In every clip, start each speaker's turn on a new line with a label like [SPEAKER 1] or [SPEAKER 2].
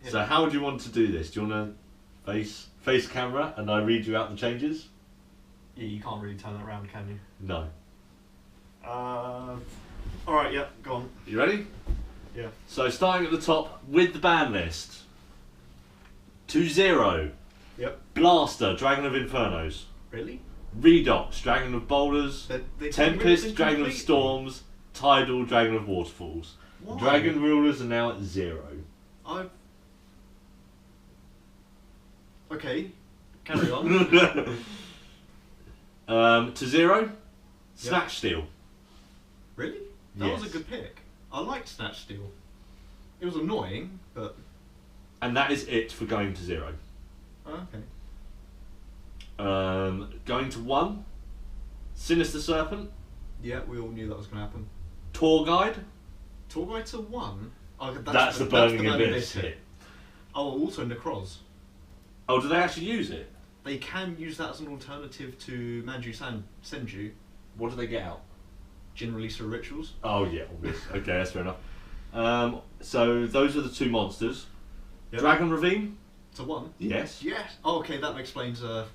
[SPEAKER 1] So how would you want to do this? Do you want to face camera and I read you out the changes?
[SPEAKER 2] Yeah, you can't really turn it around, can you?
[SPEAKER 1] No.
[SPEAKER 2] Alright, yeah, go on.
[SPEAKER 1] You ready?
[SPEAKER 2] Yeah.
[SPEAKER 1] So starting at the top with the ban list. 2-0.
[SPEAKER 2] Yep.
[SPEAKER 1] Blaster, Dragon of Infernos.
[SPEAKER 2] Really?
[SPEAKER 1] Redox, Dragon of Boulders.
[SPEAKER 2] They
[SPEAKER 1] Tempest, Dragon of Storms. Tidal, Dragon of Waterfalls.
[SPEAKER 2] Why?
[SPEAKER 1] Dragon Rulers are now at 0.
[SPEAKER 2] Okay, carry on.
[SPEAKER 1] To 0, Snatch Steal.
[SPEAKER 2] Really? That was a good pick. I liked Snatch Steal. It was annoying, but...
[SPEAKER 1] And that is it for going to 0.
[SPEAKER 2] Oh, okay.
[SPEAKER 1] Going to 1, Sinister Serpent.
[SPEAKER 2] Yeah, we all knew that was going to happen.
[SPEAKER 1] Tour Guide.
[SPEAKER 2] Tour Guide to 1? Oh,
[SPEAKER 1] that's the Burning Abyss hit.
[SPEAKER 2] Oh, also Necroz.
[SPEAKER 1] Oh, do they actually use it?
[SPEAKER 2] They can use that as an alternative to Manju Senju.
[SPEAKER 1] What do they get out?
[SPEAKER 2] Generally for rituals.
[SPEAKER 1] Oh yeah, obvious. Okay, that's fair enough. So those are the 2 monsters. Yep. Dragon Ravine.
[SPEAKER 2] To 1?
[SPEAKER 1] Yes.
[SPEAKER 2] Yes. Oh, okay, that explains. That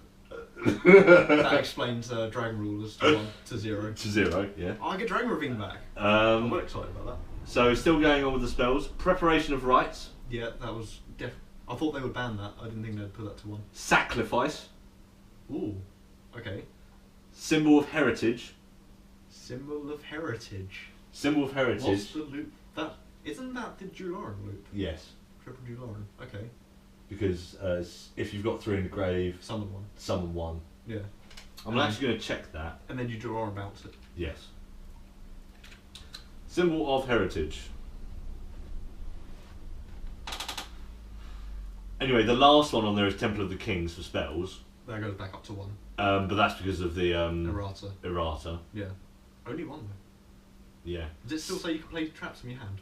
[SPEAKER 2] explains Dragon Rulers to 1 to 0.
[SPEAKER 1] To 0, yeah.
[SPEAKER 2] Oh, I get Dragon Ravine back. I'm well excited about that.
[SPEAKER 1] So still going on with the spells. Preparation of Rites.
[SPEAKER 2] Yeah, that was I thought they would ban that. I didn't think they'd put that to 1.
[SPEAKER 1] Sacrifice.
[SPEAKER 2] Ooh. Okay.
[SPEAKER 1] Symbol of Heritage.
[SPEAKER 2] Symbol of Heritage.
[SPEAKER 1] Symbol of Heritage.
[SPEAKER 2] What's the loop? Isn't that the Dularan loop?
[SPEAKER 1] Yes.
[SPEAKER 2] Triple Dularan. Okay.
[SPEAKER 1] Because if you've got 3 in the grave,
[SPEAKER 2] summon 1.
[SPEAKER 1] Summon 1.
[SPEAKER 2] Yeah.
[SPEAKER 1] I'm actually going to check that.
[SPEAKER 2] And then you Dularan bounce it.
[SPEAKER 1] Yes. Symbol of Heritage. Anyway, the last one on there is Temple of the Kings for spells.
[SPEAKER 2] That goes back up to 1.
[SPEAKER 1] But that's because of the
[SPEAKER 2] errata.
[SPEAKER 1] Errata.
[SPEAKER 2] Yeah. Only 1 though.
[SPEAKER 1] Yeah.
[SPEAKER 2] Does it still say you can play traps in your hand?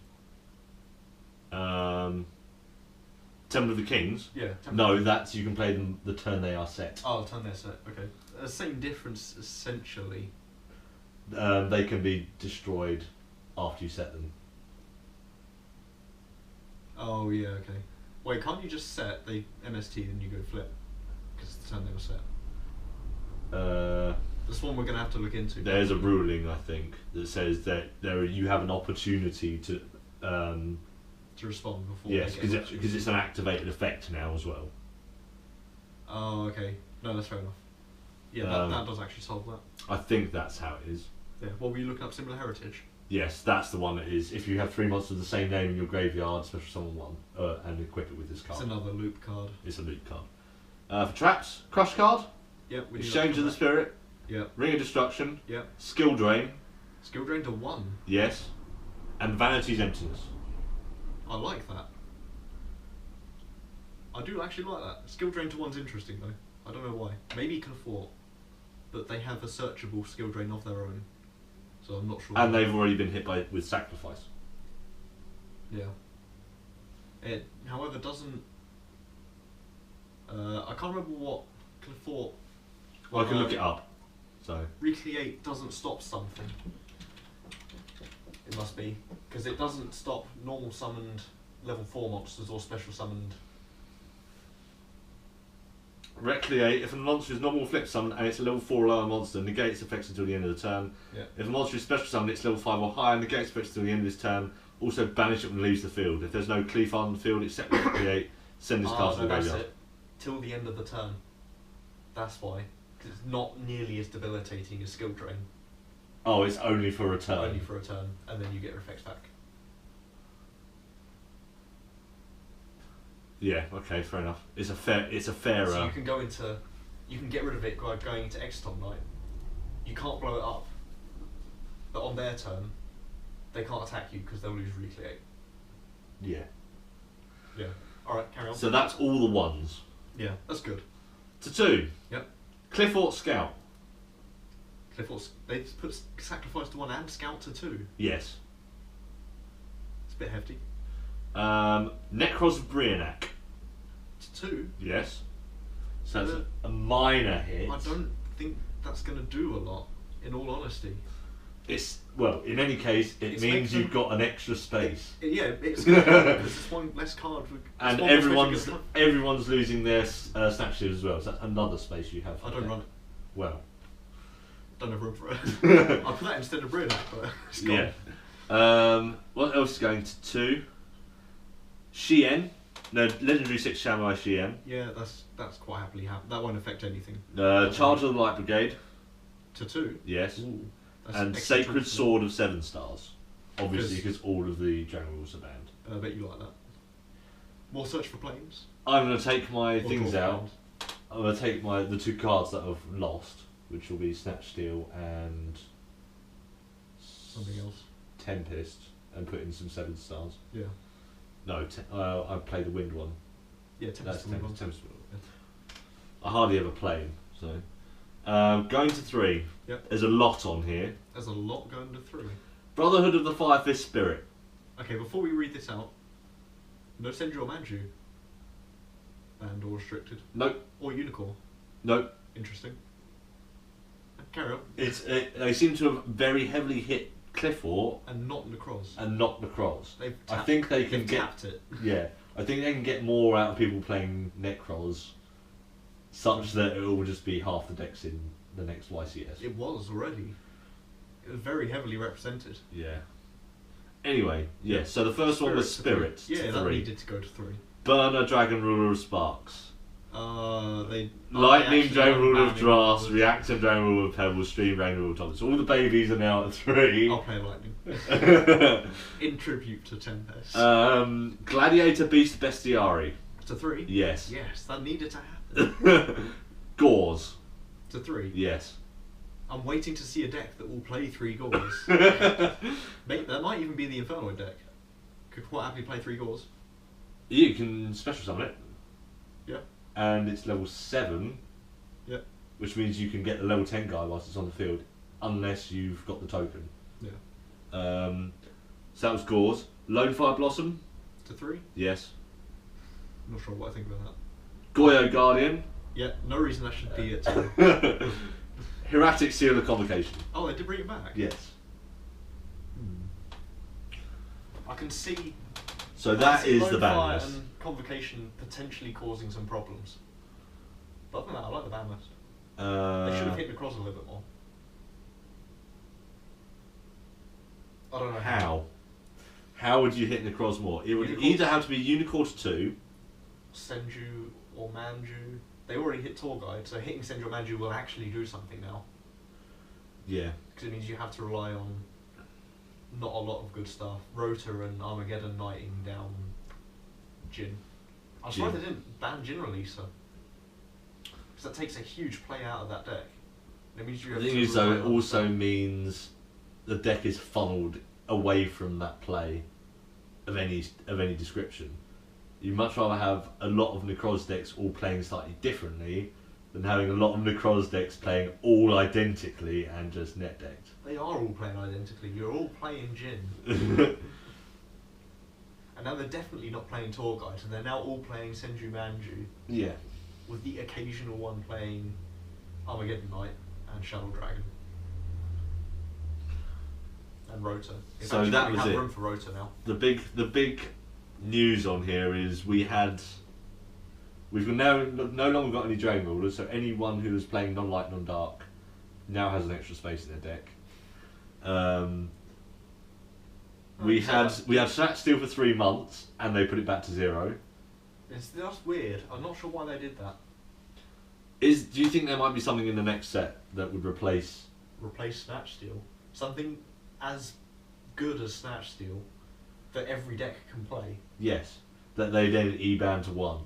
[SPEAKER 1] Temple of the Kings?
[SPEAKER 2] Yeah.
[SPEAKER 1] No, that's you can play them the turn they are set.
[SPEAKER 2] Oh, turn they're set. Okay. Same difference essentially.
[SPEAKER 1] They can be destroyed after you set them.
[SPEAKER 2] Oh yeah. Okay. Wait, can't you just set the MST and you go flip? Because it's the turn they were set. That's one we're going to have to look into.
[SPEAKER 1] There's a ruling, I think, that says that you have an opportunity to
[SPEAKER 2] respond before.
[SPEAKER 1] Yes, because it's an activated effect now as well.
[SPEAKER 2] Oh, okay. No, that's fair enough. Yeah, that does actually solve that.
[SPEAKER 1] I think that's how it is.
[SPEAKER 2] Yeah. What were you looking up? Similar Heritage?
[SPEAKER 1] Yes, that's the one that is. If you have 3 monsters of the same name in your graveyard, special summon 1, and equip it with this card.
[SPEAKER 2] It's another loop card.
[SPEAKER 1] It's a loop card. For traps, Crush card.
[SPEAKER 2] Yep.
[SPEAKER 1] Exchange of the Spirit.
[SPEAKER 2] Yep.
[SPEAKER 1] Ring of Destruction.
[SPEAKER 2] Yep.
[SPEAKER 1] Skill Drain.
[SPEAKER 2] Skill Drain to 1.
[SPEAKER 1] Yes. And Vanity's Emptiness.
[SPEAKER 2] I like that. I do actually like that. Skill Drain to 1's interesting though. I don't know why. Maybe Confort, but they have a searchable Skill Drain of their own, so I'm not sure.
[SPEAKER 1] And they've already been hit with Sacrifice.
[SPEAKER 2] Yeah. It, however, doesn't. I can't remember what Confort.
[SPEAKER 1] Well, I can look it up. So.
[SPEAKER 2] Recreate doesn't stop something. It must be because it doesn't stop normal summoned level 4 monsters or special summoned.
[SPEAKER 1] Recreate, if a monster is normal flip summon and it's a level 4 or lower monster, negates effects until the end of the turn.
[SPEAKER 2] Yeah.
[SPEAKER 1] If a monster is special summoned, it's level 5 or higher, negates effects until the end of this turn. Also banish it when it leaves the field. If there's no Cleave on the field except Recreate, send this card to the graveyard.
[SPEAKER 2] It. Till the end of the turn. That's why. Because it's not nearly as debilitating as Skill Drain.
[SPEAKER 1] Oh, it's only for a turn.
[SPEAKER 2] Only for a turn, and then you get your effects back.
[SPEAKER 1] Yeah, okay, fair enough. It's a fairer.
[SPEAKER 2] So you can go into, you can get rid of it by going into Exton Knight. You can't blow it up, but on their turn, they can't attack you because they'll lose Recreate.
[SPEAKER 1] Yeah.
[SPEAKER 2] Yeah. All right, carry on.
[SPEAKER 1] So that's all the ones.
[SPEAKER 2] Yeah, that's good.
[SPEAKER 1] To 2.
[SPEAKER 2] Yep.
[SPEAKER 1] Cliffort Scout.
[SPEAKER 2] Cliffort, they put Sacrifice to 1 and Scout to 2.
[SPEAKER 1] Yes.
[SPEAKER 2] It's a bit hefty.
[SPEAKER 1] Necros of Brionac.
[SPEAKER 2] To 2?
[SPEAKER 1] Yes. So that's a minor hit.
[SPEAKER 2] I don't think that's going to do a lot, in all honesty.
[SPEAKER 1] Well, in any case, it
[SPEAKER 2] It's
[SPEAKER 1] means
[SPEAKER 2] making
[SPEAKER 1] you've got an extra space.
[SPEAKER 2] Yeah, it's because it's one less card.
[SPEAKER 1] And everyone's losing their snatch shield as well, so that's another space you have.
[SPEAKER 2] I don't run it.
[SPEAKER 1] Well.
[SPEAKER 2] Don't have room for it. I'll put that instead of Brewnac, but it's gone.
[SPEAKER 1] Yeah. What else is going to 2? Shien. No, Legendary 6 Samurai Shien.
[SPEAKER 2] Yeah, that's quite happily happened. That won't affect anything.
[SPEAKER 1] Charge of the Light Brigade.
[SPEAKER 2] To 2?
[SPEAKER 1] Yes.
[SPEAKER 2] Ooh,
[SPEAKER 1] and Sacred Sword of 7 stars. Obviously, because all of the general rules are banned.
[SPEAKER 2] I bet you like that. More Search for Planes?
[SPEAKER 1] I'm going to take my things out.
[SPEAKER 2] Planes.
[SPEAKER 1] I'm going to take the 2 cards that I've lost, which will be Snatch Steel and
[SPEAKER 2] Something else.
[SPEAKER 1] Tempest, and put in some 7 stars.
[SPEAKER 2] Yeah.
[SPEAKER 1] No, I play the Wind one.
[SPEAKER 2] Yeah,
[SPEAKER 1] That's
[SPEAKER 2] Tempest.
[SPEAKER 1] Tempest. I hardly ever play him, so. Going to 3.
[SPEAKER 2] Yep.
[SPEAKER 1] There's a lot on here.
[SPEAKER 2] There's a lot going to 3.
[SPEAKER 1] Brotherhood of the Fire Fist Spirit.
[SPEAKER 2] Okay, before we read this out, no Senju or Manju. Banned or restricted.
[SPEAKER 1] Nope.
[SPEAKER 2] Or Unicorn.
[SPEAKER 1] Nope.
[SPEAKER 2] Interesting. Carry on.
[SPEAKER 1] They seem to have very heavily hit Cliffort
[SPEAKER 2] And not Necroz.
[SPEAKER 1] and not Necroz.
[SPEAKER 2] I
[SPEAKER 1] think they can get.
[SPEAKER 2] Tapped it.
[SPEAKER 1] Yeah, I think they can get more out of people playing Necroz, such that it will just be half the decks in the next YCS.
[SPEAKER 2] It was already. It was very heavily represented.
[SPEAKER 1] Yeah. Anyway, yeah. So the first one was Spirit.
[SPEAKER 2] Yeah,
[SPEAKER 1] to
[SPEAKER 2] that
[SPEAKER 1] 3.
[SPEAKER 2] needed to go to 3.
[SPEAKER 1] Burner, Dragon Ruler of Sparks. Lightning, Dragon Ruler of Drafts, Reactor, Dragon Ruler of Pebbles, Stream, Dragon Ruler of Thomas. All the babies are now at 3.
[SPEAKER 2] I'll play Lightning. In tribute to Tempest.
[SPEAKER 1] Gladiator, Beast, Bestiari.
[SPEAKER 2] To 3?
[SPEAKER 1] Yes.
[SPEAKER 2] Yes, that needed to happen.
[SPEAKER 1] Gauze.
[SPEAKER 2] To 3?
[SPEAKER 1] Yes.
[SPEAKER 2] I'm waiting to see a deck that will play 3 Gauze. Mate, that might even be the Infernoid deck. Could quite happily play 3 Gauze.
[SPEAKER 1] You can special summon it.
[SPEAKER 2] Yeah.
[SPEAKER 1] And it's level 7.
[SPEAKER 2] Yeah.
[SPEAKER 1] Which means you can get the level 10 guy whilst it's on the field, unless you've got the token.
[SPEAKER 2] Yeah.
[SPEAKER 1] So that was Gauze. Lone Fire Blossom.
[SPEAKER 2] To 3?
[SPEAKER 1] Yes.
[SPEAKER 2] I'm not sure what I think about that.
[SPEAKER 1] Goyo Guardian.
[SPEAKER 2] Yeah, no reason that should be at 2.
[SPEAKER 1] Hieratic Seal of Convocation.
[SPEAKER 2] Oh, they did bring it back?
[SPEAKER 1] Yes.
[SPEAKER 2] I can see...
[SPEAKER 1] So that is the ban
[SPEAKER 2] Fire
[SPEAKER 1] list.
[SPEAKER 2] and Convocation potentially causing some problems. But other than that, I like the ban list. They should have hit Necroz a little bit more. I don't know
[SPEAKER 1] how. How would you hit Necroz more? It would
[SPEAKER 2] Unicorn.
[SPEAKER 1] either have to be Unicorn to 2.
[SPEAKER 2] Senju or Manju. They already hit Tour Guide, so hitting Senju or Manju will actually do something now.
[SPEAKER 1] Yeah.
[SPEAKER 2] Because it means you have to rely on not a lot of good stuff. Rota and Armageddon knighting down Jin. I'm surprised they didn't ban Jin Releaser. Because that takes a huge play out of that deck. It means you have
[SPEAKER 1] The thing is though, it also means the deck is funneled away from that play of any description. You'd much rather have a lot of Necroz decks all playing slightly differently than having a lot of Necroz decks playing all identically and just net decked.
[SPEAKER 2] They are all playing identically. You're all playing Jin. And now they're definitely not playing Tour Guide, and they're now all playing Senju Manju.
[SPEAKER 1] Yeah.
[SPEAKER 2] With the occasional one playing Armageddon Knight and Shadow Dragon. And Rota.
[SPEAKER 1] So that was
[SPEAKER 2] we have
[SPEAKER 1] it.
[SPEAKER 2] room for Rota now.
[SPEAKER 1] The big news on here is we've now no longer got any Dragon Rulers, so anyone who is playing non-light, non-dark now has an extra space in their deck. We had Snatch Steel for 3 months and they put it back to 0.
[SPEAKER 2] That's weird. I'm not sure why they did that.
[SPEAKER 1] Do you think there might be something in the next set that would replace
[SPEAKER 2] Snatch Steel? Something as good as Snatch Steel that every deck can play?
[SPEAKER 1] Yes. That they then E-ban to 1.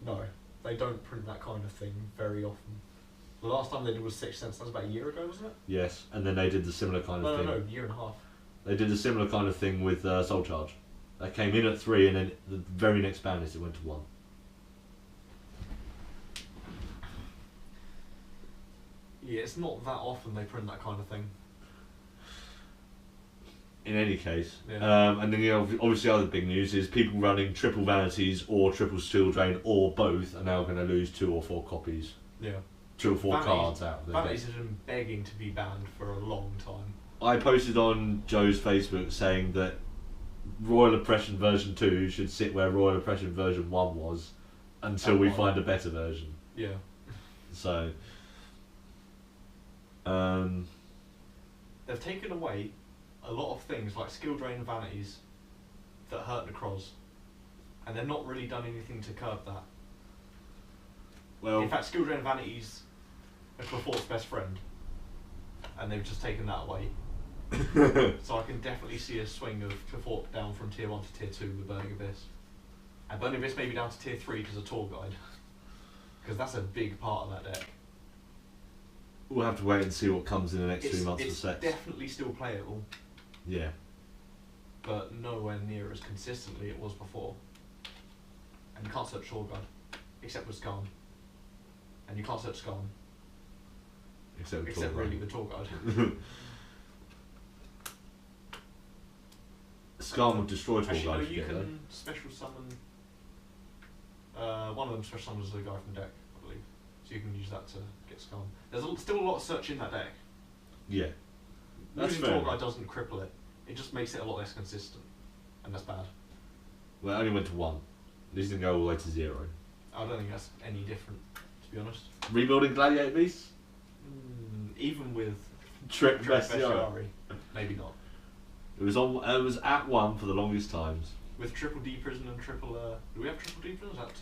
[SPEAKER 2] No, they don't print that kind of thing very often. The last time they did was 6 cents. That was about a year ago, wasn't it?
[SPEAKER 1] Yes, and then they did the similar kind of thing.
[SPEAKER 2] No, year and a half.
[SPEAKER 1] They did a similar kind of thing with Soul Charge. They came in at 3 and then the very next ban list it went to 1.
[SPEAKER 2] Yeah, it's not that often they print that kind of thing.
[SPEAKER 1] In any case,
[SPEAKER 2] Yeah.
[SPEAKER 1] and then obviously other big news is people running triple Vanities or triple Steel Drain or both are now going to lose 2 or 4 copies.
[SPEAKER 2] Yeah.
[SPEAKER 1] 2 or 4 cards out of their
[SPEAKER 2] Vanities
[SPEAKER 1] deck.
[SPEAKER 2] have been begging to be banned for a long time.
[SPEAKER 1] I posted on Joe's Facebook saying that Royal Oppression version 2 should sit where Royal Oppression version 1 was until we find a better version.
[SPEAKER 2] Yeah.
[SPEAKER 1] So,
[SPEAKER 2] they've taken away a lot of things like skill drain and vanities that hurt Necroz, and they've not really done anything to curb that.
[SPEAKER 1] well,
[SPEAKER 2] In fact, skill drain and vanities are Clefort's best friend, and they've just taken that away. So I can definitely see a swing of Clefort down from tier 1 to tier 2 with Burning Abyss. And Burning Abyss maybe down to tier 3 because of Tour Guide. Because that's a big part of that deck.
[SPEAKER 1] we'll have to wait and see what comes in the next 3 months for
[SPEAKER 2] It's
[SPEAKER 1] sets.
[SPEAKER 2] definitely still playable,
[SPEAKER 1] Yeah.
[SPEAKER 2] but nowhere near as consistently it was before. And you can't search Tour Guide, except with Skarn. And you can't search Skarn,
[SPEAKER 1] Except
[SPEAKER 2] really with Tour Guide.
[SPEAKER 1] Skarn would destroy Tour
[SPEAKER 2] Actually, no,
[SPEAKER 1] Guide.
[SPEAKER 2] you can special summon. One of them special summons a guy from the deck, I believe. So you can use that to get Skarn. There's still a lot of search in that deck.
[SPEAKER 1] Yeah. That's
[SPEAKER 2] Losing
[SPEAKER 1] fair
[SPEAKER 2] Tour
[SPEAKER 1] enough.
[SPEAKER 2] Guide doesn't cripple it. It just makes it a lot less consistent, and that's bad.
[SPEAKER 1] Well, it only went to 1. This didn't go all the way to 0.
[SPEAKER 2] I don't think that's any different, to be honest.
[SPEAKER 1] Rebuilding Gladiator Beasts?
[SPEAKER 2] Even with
[SPEAKER 1] Trip
[SPEAKER 2] Trek
[SPEAKER 1] Bestiari.
[SPEAKER 2] Bestiari, maybe not.
[SPEAKER 1] It was on. It was at 1 for the longest times.
[SPEAKER 2] With triple D prison and triple. Do we have triple D prison? Or is that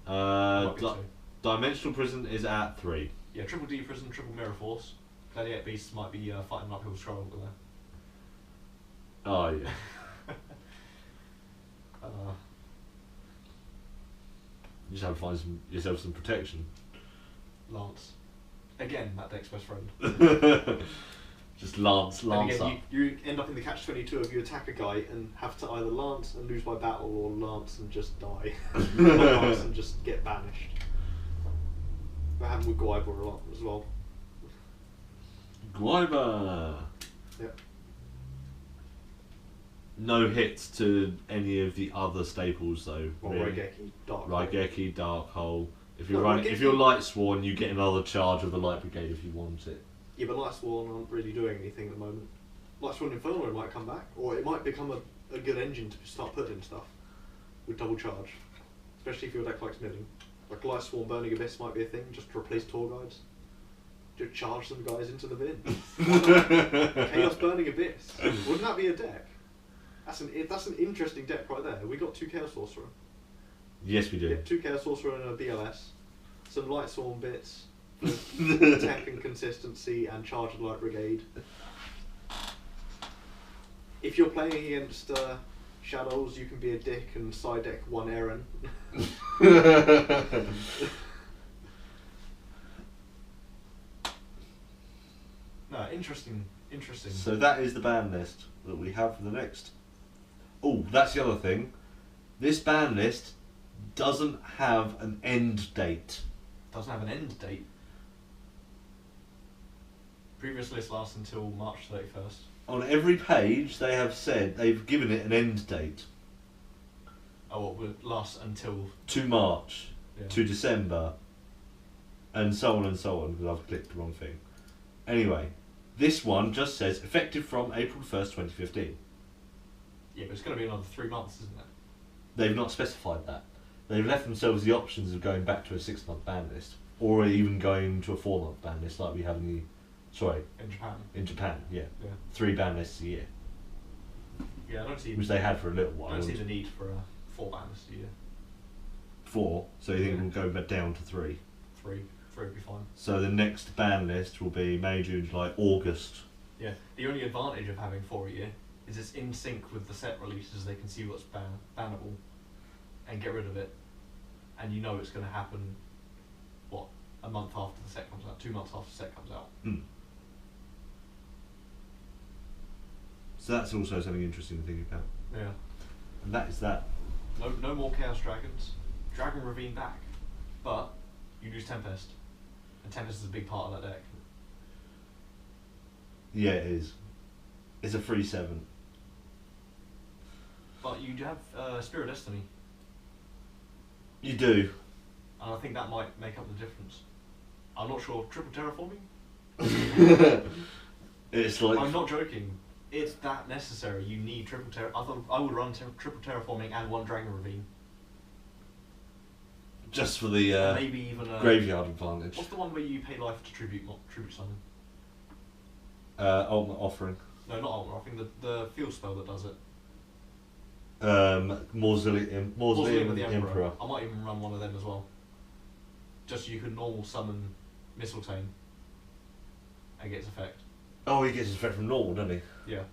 [SPEAKER 2] 2? Might be 2.
[SPEAKER 1] Dimensional Prison is at 3.
[SPEAKER 2] Yeah, triple D prison, triple mirror force. Gladiator beasts might be fighting an uphill struggle over there.
[SPEAKER 1] Oh yeah. You just have to find yourself some protection.
[SPEAKER 2] Lance. Again, that deck's best friend.
[SPEAKER 1] Just Lance
[SPEAKER 2] And
[SPEAKER 1] up.
[SPEAKER 2] again, you end up in the catch-22 of you attack a guy and have to either Lance and lose by battle or Lance and just die. Or Lance and just get banished. That happened with Guiber a lot as well.
[SPEAKER 1] Guiber.
[SPEAKER 2] Yep.
[SPEAKER 1] No hits to any of the other staples though.
[SPEAKER 2] Or
[SPEAKER 1] really.
[SPEAKER 2] Raigeki, Dark.
[SPEAKER 1] Raigeki, Dark Hole. If you're
[SPEAKER 2] No,
[SPEAKER 1] running,
[SPEAKER 2] Raigeki-
[SPEAKER 1] if you're Light Sworn, you get another charge of the Light Brigade if you want it.
[SPEAKER 2] Yeah, but Light Sworn aren't really doing anything at the moment. Light Sworn Inferno might come back, or it might become a good engine to start putting stuff with double charge. Especially if your deck likes milling. Like Light Sworn Burning Abyss might be a thing, just to replace Tour Guides. Just charge some guys into the bin. Chaos Burning Abyss. Wouldn't that be a deck? That's an interesting deck right there. We got 2 Chaos Sorcerer.
[SPEAKER 1] Yes, we do.
[SPEAKER 2] Yeah, 2 Chaos Sorcerer and a BLS. Some Light Sworn bits. For tech and consistency and charge of Light Brigade. If you're playing against Shadows, you can be a dick and side deck 1 Aaron. No, interesting.
[SPEAKER 1] So that is the ban list that we have for the next. Oh, that's the other thing. This ban list doesn't have an end date.
[SPEAKER 2] Doesn't have an end date. Previous list lasts until March 31st.
[SPEAKER 1] On every page, they have said they've given it an end date.
[SPEAKER 2] Oh, it would last until...
[SPEAKER 1] To March,
[SPEAKER 2] Yeah.
[SPEAKER 1] to December, and so on, because I've clicked the wrong thing. Anyway, this one just says effective from April 1st, 2015.
[SPEAKER 2] Yeah, but it's going to be another 3 months, isn't it?
[SPEAKER 1] They've not specified that. They've left themselves the options of going back to a 6-month ban list, or even going to a 4-month ban list like we have in the... Sorry,
[SPEAKER 2] In Japan.
[SPEAKER 1] in Japan, yeah.
[SPEAKER 2] Yeah.
[SPEAKER 1] 3 ban lists a year,
[SPEAKER 2] Yeah, I don't see...
[SPEAKER 1] which they had for a little while.
[SPEAKER 2] I don't see the need for a 4 banners a year.
[SPEAKER 1] 4, so you think
[SPEAKER 2] Yeah.
[SPEAKER 1] we'll go back down to 3.
[SPEAKER 2] 3 would be fine.
[SPEAKER 1] So the next ban list will be May, June, July, August.
[SPEAKER 2] Yeah, the only advantage of having 4 a year is it's in sync with the set releases. They can see what's bannable and get rid of it, and you know it's going to happen. What, a month after the set comes out, 2 months after the set comes out.
[SPEAKER 1] Mm. So that's also something interesting to think about.
[SPEAKER 2] Yeah.
[SPEAKER 1] And that is that.
[SPEAKER 2] No more Chaos Dragons. Dragon Ravine back, but you lose Tempest, and Tempest is a big part of that deck.
[SPEAKER 1] Yeah, it is. It's a 3/7.
[SPEAKER 2] But you have Spirit Destiny,
[SPEAKER 1] You do.
[SPEAKER 2] and I think that might make up the difference. I'm not sure. Triple Terraforming?
[SPEAKER 1] It's like
[SPEAKER 2] I'm not joking. It's that necessary. You need I would run triple terraforming and one dragon ravine.
[SPEAKER 1] just for the
[SPEAKER 2] And maybe even
[SPEAKER 1] graveyard advantage.
[SPEAKER 2] What's the one where you pay life to tribute summon?
[SPEAKER 1] Ultimate offering.
[SPEAKER 2] No, not ultimate. I think the field spell that does it.
[SPEAKER 1] Mausoleum
[SPEAKER 2] Mausoleum
[SPEAKER 1] of the Emperor.
[SPEAKER 2] I might even run one of them as well. Just so you can normal summon Mistletoe and get its effect.
[SPEAKER 1] Oh, he gets his effect from normal, doesn't he?
[SPEAKER 2] Yeah.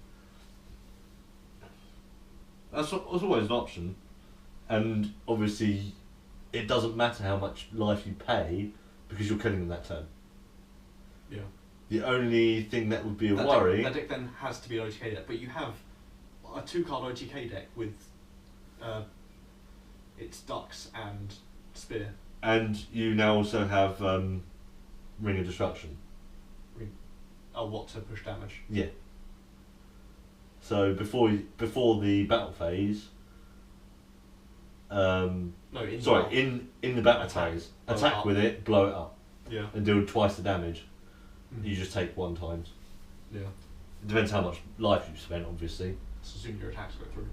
[SPEAKER 1] That's always an option, and obviously, it doesn't matter how much life you pay because you're killing them that turn.
[SPEAKER 2] Yeah.
[SPEAKER 1] The only thing that would be a
[SPEAKER 2] That
[SPEAKER 1] worry.
[SPEAKER 2] That deck then has to be an OTK deck, but you have a 2-card OTK deck with its Ducks and Spear.
[SPEAKER 1] And you now also have Ring of Destruction.
[SPEAKER 2] Oh, what, to push damage?
[SPEAKER 1] Yeah. So before the battle phase.
[SPEAKER 2] No,
[SPEAKER 1] in the battle phase, attack with it, blow it up,
[SPEAKER 2] Yeah.
[SPEAKER 1] and do twice the damage.
[SPEAKER 2] Mm.
[SPEAKER 1] You just take 1 times.
[SPEAKER 2] Yeah.
[SPEAKER 1] It depends how much life you've spent, obviously.
[SPEAKER 2] So soon your attacks go through.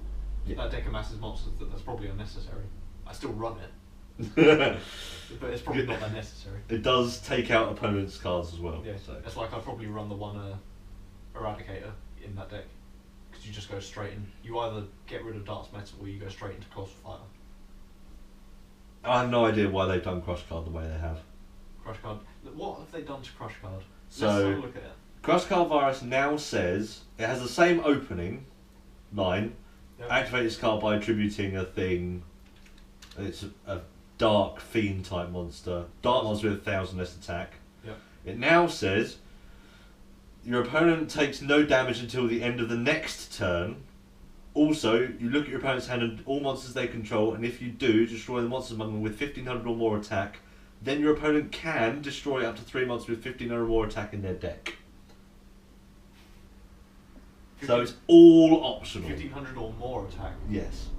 [SPEAKER 1] Yeah.
[SPEAKER 2] That deck amasses monsters that's probably unnecessary. I still run it, but it's probably not that necessary.
[SPEAKER 1] It does take out opponents' cards as well.
[SPEAKER 2] Yeah.
[SPEAKER 1] So.
[SPEAKER 2] It's like I'd probably run the one Eradicator in that deck. Because you just go straight in. You either get rid of Dart's Metal or you go straight into Colossal Fire.
[SPEAKER 1] I have no idea why they've done Crush Card the way they have.
[SPEAKER 2] Crush Card. What have they done to Crush Card?
[SPEAKER 1] So,
[SPEAKER 2] Let's have a look at it.
[SPEAKER 1] Crush Card Virus now says it has the same opening line.
[SPEAKER 2] Yep.
[SPEAKER 1] Activate this card by attributing a thing. It's a dark fiend type monster. Dark monster with 1,000 less attack.
[SPEAKER 2] Yep.
[SPEAKER 1] It now says your opponent takes no damage until the end of the next turn. Also, you look at your opponent's hand and all monsters they control, and if you do, destroy the monsters among them with 1,500 or more attack. Then your opponent can destroy up to 3 monsters with 1,500 or more attack in their deck. So it's all optional.
[SPEAKER 2] 1,500 or more attack.
[SPEAKER 1] Yes.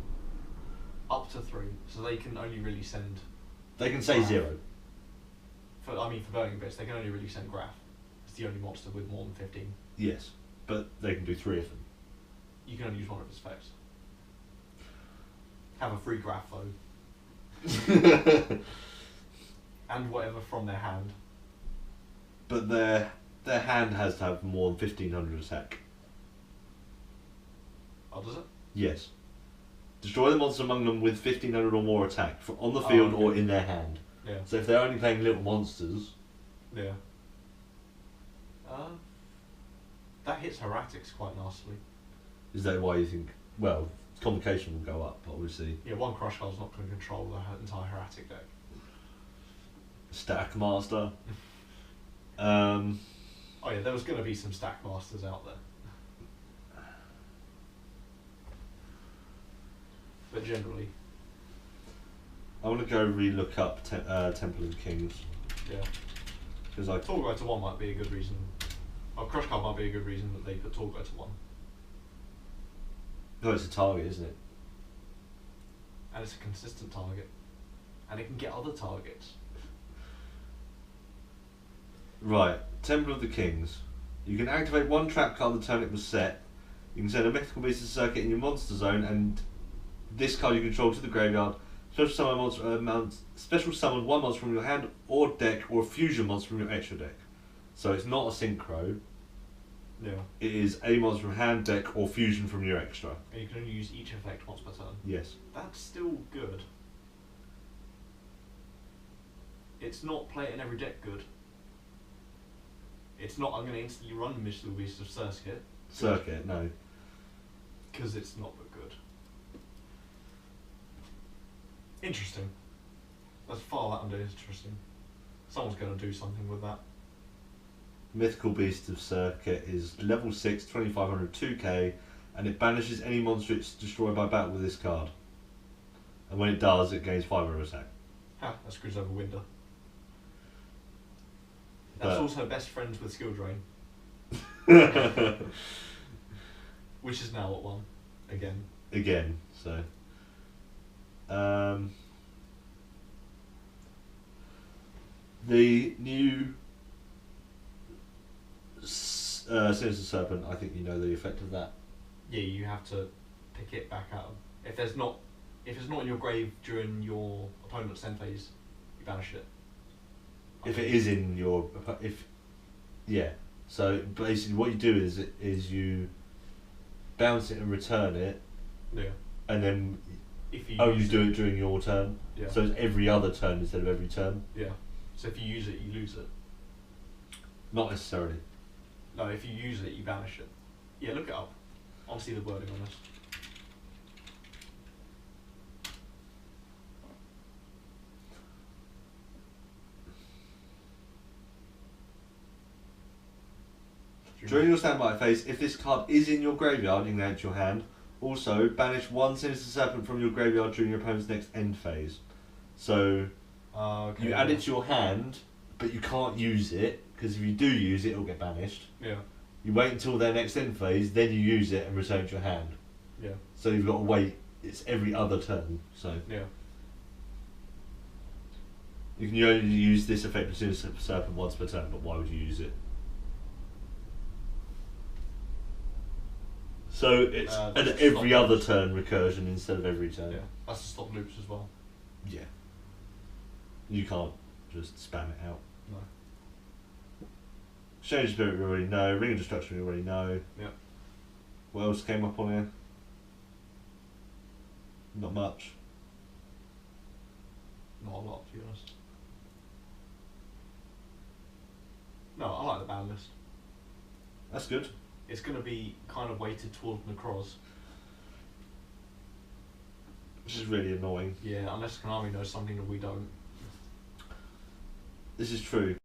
[SPEAKER 2] Up to 3. So they can only really send...
[SPEAKER 1] They can say 0.
[SPEAKER 2] For Burning Bits, they can only really send Graph. It's the only monster with more than 15.
[SPEAKER 1] Yes, but they can do 3 of them.
[SPEAKER 2] You can only use one of its effects. Have a free Graph though. And whatever from their hand.
[SPEAKER 1] But their hand has to have more than 1,500 attack.
[SPEAKER 2] Oh, does it?
[SPEAKER 1] Yes. Destroy the monster among them with 1,500 or more attack on the field or in their hand.
[SPEAKER 2] Yeah.
[SPEAKER 1] So if they're only playing little monsters...
[SPEAKER 2] Yeah. That hits Heretics quite nicely.
[SPEAKER 1] Is that why you think... Well, complication will go up, obviously.
[SPEAKER 2] Yeah, one Crush Card's not going to control the entire Heretic deck.
[SPEAKER 1] Stack Master.
[SPEAKER 2] Oh yeah, there was going to be some Stack Masters out there. But generally...
[SPEAKER 1] I want to go re-look up Temple of Kings.
[SPEAKER 2] Yeah.
[SPEAKER 1] Because I...
[SPEAKER 2] Torgo to 1 might be a good reason. Or Crush Card might be a good reason that they put Torgo to 1.
[SPEAKER 1] No, it's a target, isn't it?
[SPEAKER 2] And it's a consistent target. And it can get other targets.
[SPEAKER 1] Right, Temple of the Kings. You can activate 1 trap card the turn it was set. You can send a mythical beast to circuit in your monster zone, and this card you control to the graveyard. Special summon 1 monster from your hand or deck, or a fusion monster from your extra deck. So it's not a synchro.
[SPEAKER 2] Yeah.
[SPEAKER 1] It is a monster from hand, deck, or fusion from your extra.
[SPEAKER 2] And you can only use each effect once per turn.
[SPEAKER 1] Yes.
[SPEAKER 2] That's still good. It's not play it in every deck good. It's not I'm going to instantly run Mystical Beast of Circuit.
[SPEAKER 1] Circuit, no.
[SPEAKER 2] Because it's not but good. Interesting. Let's file that under interesting. Someone's going to do something with that.
[SPEAKER 1] Mythical Beast of Circuit is level 6, 2500, 2k, and it banishes any monster it's destroyed by battle with this card. And when it does, it gains 500 attack.
[SPEAKER 2] Ha, that screws over Winder. That's also best friends with Skill Drain. Which is now at 1. Again.
[SPEAKER 1] Again, so. The new Sinister Serpent, I think you know the effect of that.
[SPEAKER 2] Yeah, you have to pick it back out. If it's not in your grave during your opponent's end phase, you banish it.
[SPEAKER 1] If it is in your yeah. So basically, what you do is you bounce it and return it,
[SPEAKER 2] Yeah.
[SPEAKER 1] and then
[SPEAKER 2] If you
[SPEAKER 1] only
[SPEAKER 2] use
[SPEAKER 1] do it during your turn.
[SPEAKER 2] Yeah.
[SPEAKER 1] So it's every other turn instead of every turn.
[SPEAKER 2] Yeah. So if you use it, you lose it.
[SPEAKER 1] Not necessarily.
[SPEAKER 2] No, if you use it, you banish it. Yeah, look it up. I'll see the wording on this.
[SPEAKER 1] During your standby phase, if this card is in your graveyard, you can add to your hand. Also, banish one Sinister Serpent from your graveyard during your opponent's next end phase. So,
[SPEAKER 2] Okay,
[SPEAKER 1] you add it to your hand, but you can't use it, because if you do use it, it'll get banished.
[SPEAKER 2] Yeah.
[SPEAKER 1] You wait until their next end phase, then you use it and return it to your hand.
[SPEAKER 2] Yeah.
[SPEAKER 1] So you've got to wait, it's every other turn, so.
[SPEAKER 2] Yeah.
[SPEAKER 1] You can only use this effect with Sinister Serpent once per turn, but why would you use it? So it's an
[SPEAKER 2] Just
[SPEAKER 1] every
[SPEAKER 2] stop
[SPEAKER 1] other
[SPEAKER 2] loops.
[SPEAKER 1] turn recursion instead of every turn.
[SPEAKER 2] Yeah. That's to stop loops as well.
[SPEAKER 1] Yeah. You can't just spam it out.
[SPEAKER 2] No.
[SPEAKER 1] Exchange of Spirit we already know. Ring of Destruction we already know.
[SPEAKER 2] Yeah.
[SPEAKER 1] What else came up on here? Not much.
[SPEAKER 2] Not a lot, to be honest. No, I like the ban list.
[SPEAKER 1] That's good.
[SPEAKER 2] It's going to be kind of weighted towards Necroz.
[SPEAKER 1] Which is really annoying.
[SPEAKER 2] Yeah, unless Konami knows something that we don't.
[SPEAKER 1] This is true.